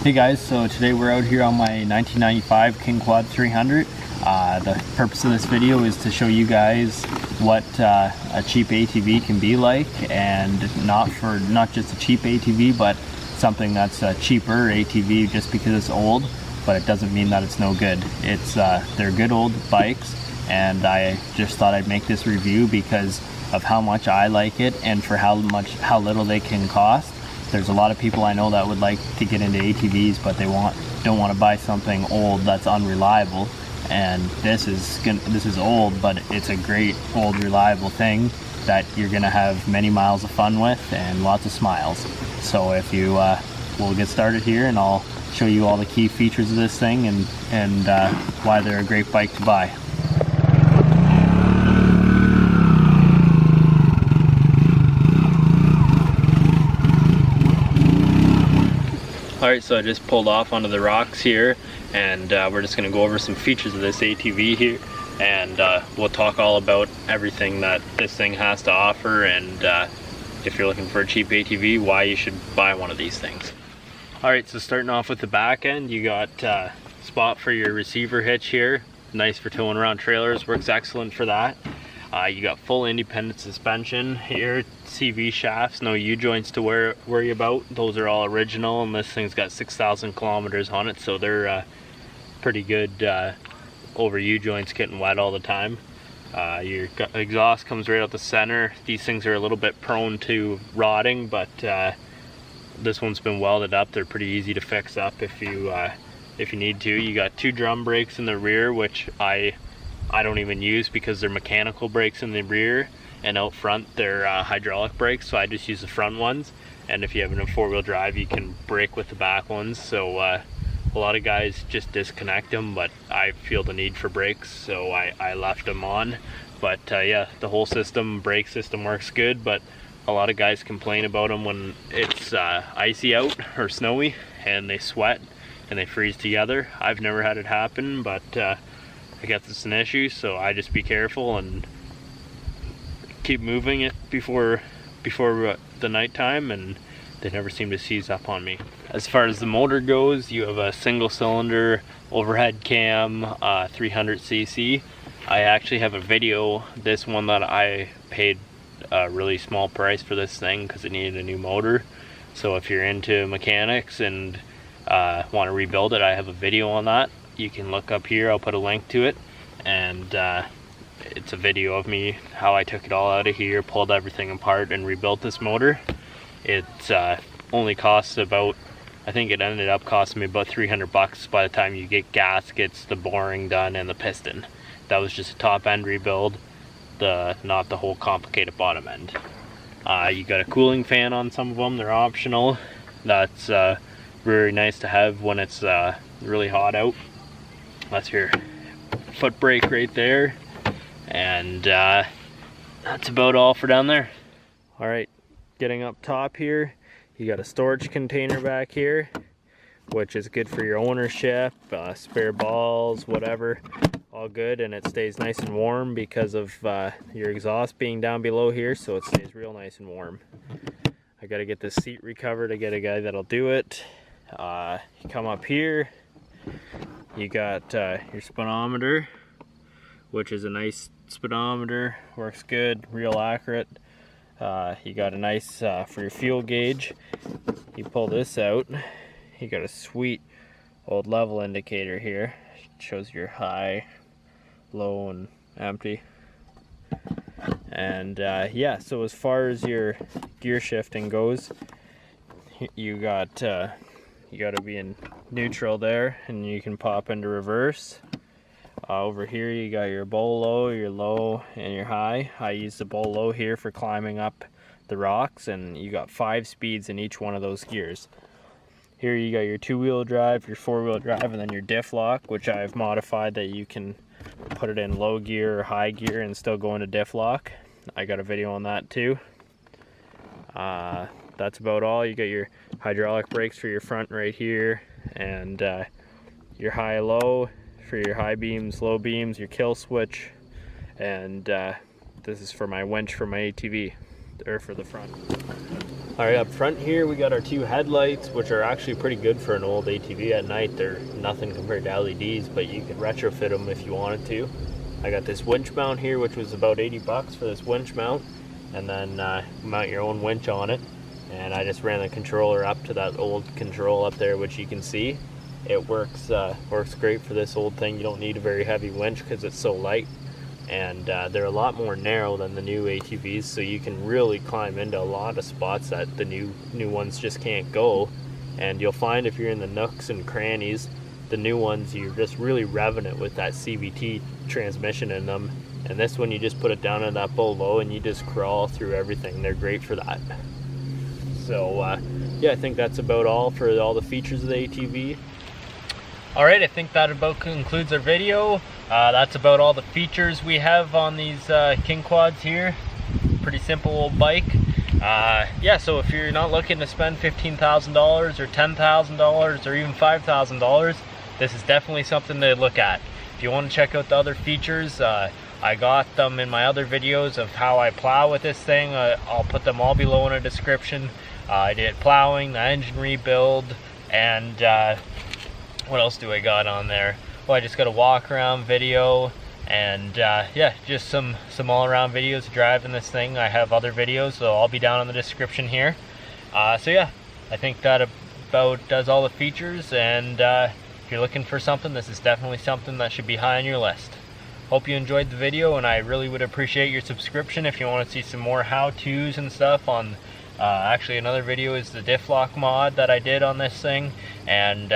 Hey guys, so today we're out here on my 1995 King Quad 300. The purpose of this video is to show you guys what a cheap ATV can be like, and not just a cheap ATV, but something that's a cheaper ATV just because it's old, but it doesn't mean that it's no good. They're good old bikes, and I just thought I'd make this review because of how much I like it and for how little they can cost. There's a lot of people I know that would like to get into ATVs, but they don't want to buy something old that's unreliable. And this is old, but it's a great old reliable thing that you're gonna have many miles of fun with and lots of smiles. So if you we'll get started here, and I'll show you all the key features of this thing and why they're a great bike to buy. Alright, so I just pulled off onto the rocks here, and we're just going to go over some features of this ATV here, and we'll talk all about everything that this thing has to offer, and if you're looking for a cheap ATV, why you should buy one of these things. Alright, so starting off with the back end, you got a spot for your receiver hitch here, nice for towing around trailers, works excellent for that. You got full independent suspension here, CV shafts, no U-joints to worry about. Those are all original, and this thing's got 6,000 kilometers on it, so they're pretty good over U-joints getting wet all the time. Your exhaust comes right out the center. These things are a little bit prone to rotting, but this one's been welded up. They're pretty easy to fix up if you need to. You got 2 drum brakes in the rear, which I don't even use because they're mechanical brakes in the rear, and out front they're hydraulic brakes, so I just use the front ones. And if you have a 4-wheel drive, you can brake with the back ones. So a lot of guys just disconnect them, but I feel the need for brakes, so I left them on. But yeah, the whole brake system works good, but a lot of guys complain about them when it's icy out or snowy and they sweat and they freeze together. I've never had it happen, but I guess it's an issue, so I just be careful and keep moving it before the nighttime, and they never seem to seize up on me. As far as the motor goes, you have a single cylinder overhead cam 300cc. I actually have a video, this one that I paid a really small price for this thing because it needed a new motor. So if you're into mechanics and want to rebuild it, I have a video on that. You can look up here, I'll put a link to it, and it's a video of me how I took it all out of here, pulled everything apart and rebuilt this motor. It only costs about, I think it ended up costing me about 300 bucks by the time you get gaskets, the boring done, and the piston. That was just a top end rebuild, not the whole complicated bottom end. You got a cooling fan on some of them, they're optional. That's very nice to have when it's really hot out. That's your foot brake right there, and that's about all for down there. Alright, getting up top here, you got a storage container back here, which is good for your ownership, spare balls, whatever, all good, and it stays nice and warm because of your exhaust being down below here, so it stays real nice and warm. I gotta get this seat recovered. I get a guy that'll do it. You come up here, you got your speedometer, which is a nice speedometer, works good, real accurate. You got a nice for your fuel gauge. You pull this out, you got a sweet old level indicator here. It shows your high, low, and empty. And yeah, so as far as your gear shifting goes, you got to be in neutral there, and you can pop into reverse. Over here you got your bow low, your low, and your high. I use the bow low here for climbing up the rocks, and you got 5 speeds in each one of those gears. Here you got your 2-wheel drive, your 4-wheel drive, and then your diff lock, which I've modified that you can put it in low gear or high gear and still go into diff lock. I got a video on that too. That's about all. You got your hydraulic brakes for your front right here, and your high-low for your high beams, low beams, your kill switch, and this is for my winch for my ATV, or for the front. Alright, up front here we got our two headlights, which are actually pretty good for an old ATV at night. They're nothing compared to LEDs, but you could retrofit them if you wanted to. I got this winch mount here, which was about 80 bucks for this winch mount, and then mount your own winch on it. And I just ran the controller up to that old control up there, which you can see. It works great for this old thing. You don't need a very heavy winch because it's so light. And they're a lot more narrow than the new ATVs, so you can really climb into a lot of spots that the new ones just can't go. And you'll find if you're in the nooks and crannies, the new ones, you're just really revving it with that CVT transmission in them. And this one, you just put it down in that bull low and you just crawl through everything. They're great for that. So yeah, I think that's about all for all the features of the ATV. Alright, I think that about concludes our video. That's about all the features we have on these King Quads here. Pretty simple old bike. Yeah, so if you're not looking to spend $15,000 or $10,000 or even $5,000, this is definitely something to look at. If you want to check out the other features, I got them in my other videos of how I plow with this thing. I'll put them all below in a description. I did plowing, the engine rebuild, and what else do I got on there? Well, I just got a walk around video, and yeah, just some all-around videos of driving this thing. I have other videos, so I'll be down in the description here. So yeah, I think that about does all the features, and if you're looking for something, this is definitely something that should be high on your list. Hope you enjoyed the video, and I really would appreciate your subscription if you want to see some more how-tos and stuff on actually another video is the diff lock mod that I did on this thing, and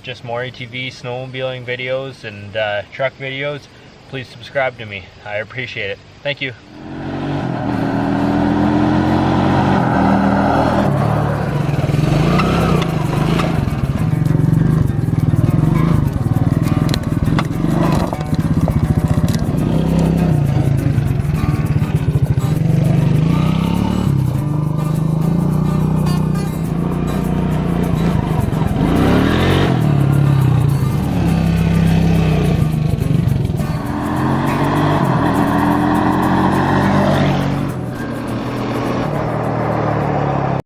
just more ATV snowmobiling videos and truck videos. Please subscribe to me. I appreciate it. Thank you.